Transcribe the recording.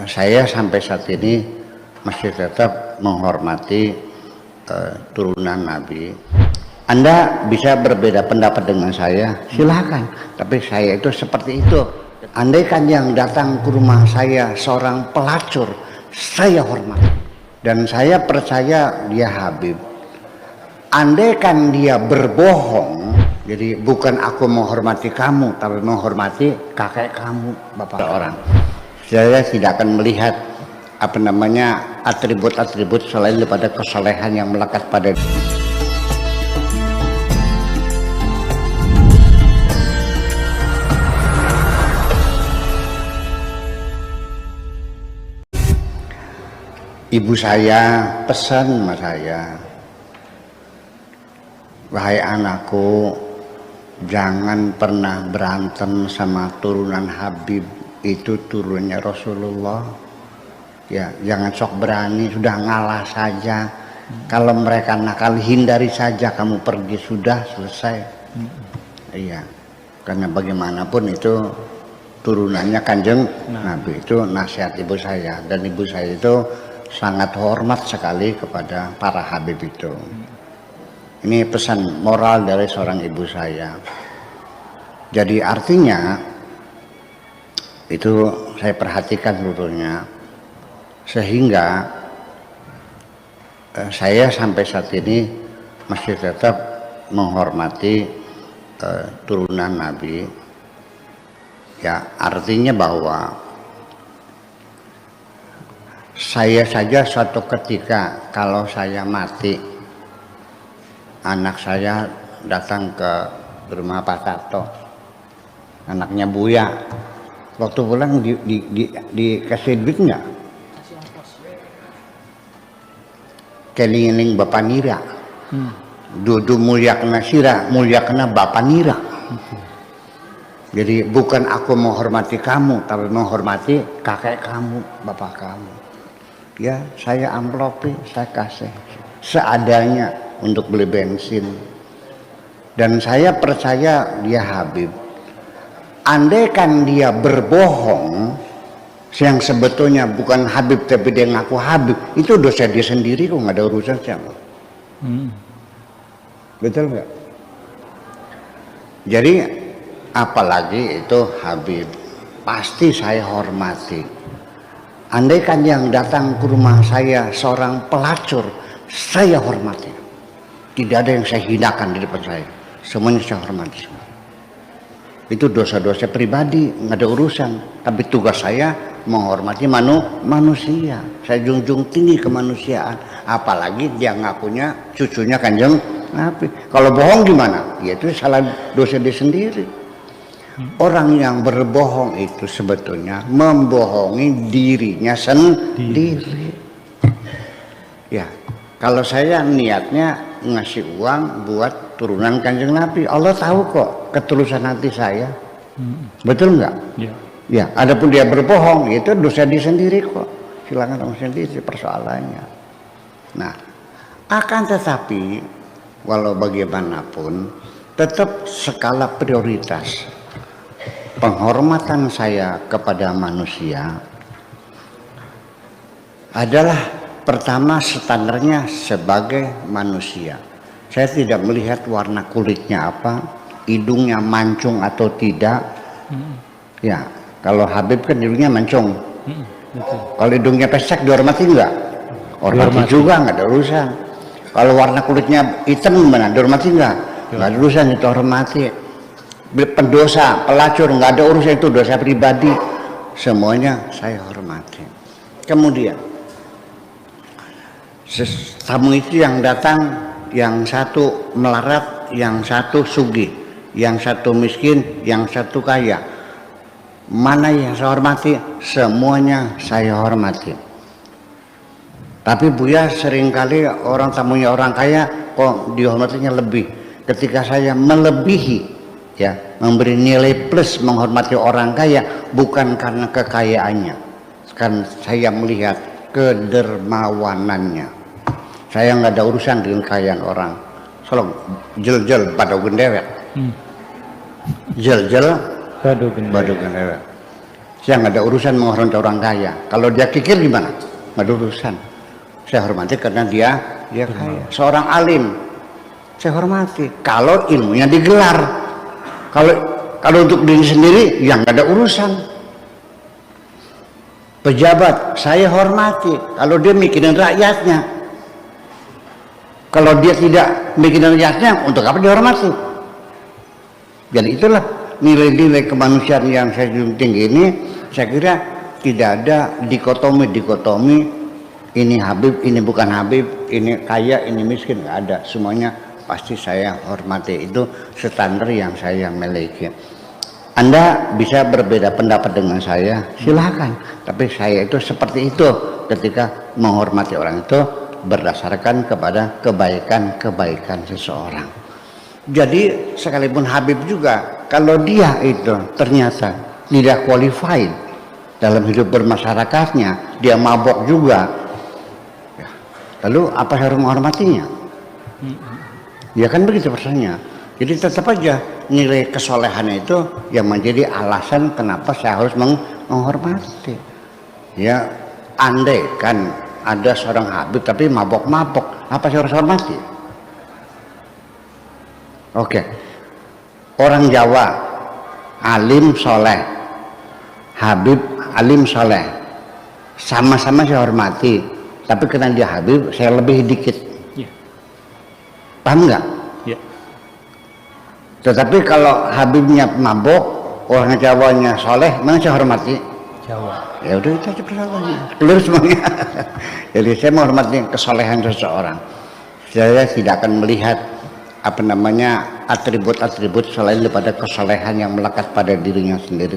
Saya sampai saat ini masih tetap menghormati turunan Nabi. Anda bisa berbeda pendapat dengan saya, silahkan. Tapi saya itu seperti itu. Andaikan yang datang ke rumah saya seorang pelacur, saya hormat. Dan saya percaya dia Habib. Andaikan dia berbohong, jadi bukan aku menghormati kamu, tapi menghormati kakek kamu, bapak orang. Saya tidak akan melihat atribut-atribut selain daripada kesalehan yang melekat pada ibu saya. Pesan sama saya, wahai anakku, jangan pernah berantem sama turunan Habib, itu turunnya Rasulullah. Ya, jangan sok berani, sudah ngalah saja. Kalau mereka nakal, hindari saja, kamu pergi, sudah selesai. Iya, karena bagaimanapun itu turunannya Kanjeng Nabi. Itu nasihat ibu saya, dan ibu saya itu sangat hormat sekali kepada para Habib itu. Ini pesan moral dari seorang ibu saya. Jadi artinya itu saya perhatikan seluruhnya, sehingga saya sampai saat ini masih tetap menghormati turunan Nabi. Ya, artinya bahwa saya saja suatu ketika kalau saya mati, anak saya datang ke rumah Pak Tato, anaknya Buya, waktu pulang dikasih duit nggak? Keling-eling Bapak Nira, dudu mulia kena sira, mulia kena Bapak Nira. Jadi bukan aku menghormati kamu, tapi menghormati kakek kamu, bapak kamu. Ya, saya amplopi, saya kasih seadanya untuk beli bensin. Dan saya percaya dia Habib. Andaikan dia berbohong, yang sebetulnya bukan Habib tapi dia ngaku Habib, itu dosa dia sendiri, kok nggak ada urusan siapa. Betul nggak? Jadi apalagi itu Habib, pasti saya hormati. Andaikan yang datang ke rumah saya seorang pelacur, saya hormati. Tidak ada yang saya hinakan di depan saya, semuanya saya hormati. Itu dosa-dosa pribadi, nggak ada urusan. Tapi tugas saya menghormati manusia. Saya junjung tinggi kemanusiaan. Apalagi dia ngakunya cucunya Kanjeng Nabi. Kalau bohong gimana? Ya itu salah dosa dia sendiri. Orang yang berbohong itu sebetulnya membohongi dirinya sendiri. Ya, kalau saya niatnya ngasih uang buat turunan Kanjeng Nabi, Allah tahu kok ketulusan hati saya. Betul nggak? Ya, adapun dia berbohong itu dosa dia sendiri kok. Silakan orang sendiri persoalannya. Nah, akan tetapi walau bagaimanapun tetap skala prioritas penghormatan saya kepada manusia adalah pertama standarnya sebagai manusia. Saya tidak melihat warna kulitnya apa, hidungnya mancung atau tidak. Ya, kalau Habib kan hidungnya mancung. Kalau hidungnya pesek dihormati enggak? Hormati juga, nggak ada urusan. Kalau warna kulitnya hitam mana? Dihormati enggak? Nggak ada urusan, itu hormati. Pendosa, pelacur, nggak ada urusan, itu dosa pribadi, semuanya saya hormati. Kemudian tamu itu yang datang, yang satu melarat, yang satu sugih, yang satu miskin, yang satu kaya, mana yang saya hormati? Semuanya saya hormati. Tapi Buya seringkali orang tamunya orang kaya kok dihormatinya lebih. Ketika saya melebihi, ya, memberi nilai plus menghormati orang kaya bukan karena kekayaannya, kan saya melihat kedermawanannya. Saya nggak ada urusan dengan kekayaan orang. Solong jel-jel badogen dewek, jel-jel badogen dewek. Saya nggak ada urusan menghormati orang kaya. Kalau dia kikir gimana? Nggak ada urusan. Saya hormati karena dia kaya. Seorang alim, saya hormati. Kalau ilmunya digelar, kalau untuk diri sendiri, yang nggak ada urusan. Pejabat, saya hormati. Kalau dia mikirin rakyatnya. Kalau dia tidak mikirin rakyatnya, untuk apa dihormati? Jadi itulah nilai-nilai kemanusiaan yang saya junjung tinggi ini. Saya kira tidak ada dikotomi ini Habib, ini bukan Habib, ini kaya, ini miskin, nggak ada. Semuanya pasti saya hormati. Itu standar yang saya miliki. Anda bisa berbeda pendapat dengan saya, silakan. Tapi saya itu seperti itu ketika menghormati orang itu berdasarkan kepada kebaikan-kebaikan seseorang. Jadi sekalipun Habib juga, kalau dia itu ternyata tidak qualified dalam hidup bermasyarakatnya, dia mabok juga, ya, lalu apa harus menghormatinya? Ya kan begitu persoalannya. Jadi tetap aja nilai kesolehannya itu yang menjadi alasan kenapa saya harus menghormati. Ya, andai kan ada seorang Habib tapi mabok-mabok, apa saya harus hormati? Oke, orang Jawa alim soleh, Habib alim soleh, sama-sama saya hormati, tapi karena dia Habib saya lebih dikit. Ya. Paham nggak? Ya. Tetapi kalau Habibnya mabok, orang Jawanya soleh, mana saya hormati? Jawa. Ya udah itu aja persoalannya, clear semuanya. Jadi saya menghormati kesolehan seseorang. Saya tidak akan melihat atribut-atribut selain daripada kesolehan yang melekat pada dirinya sendiri.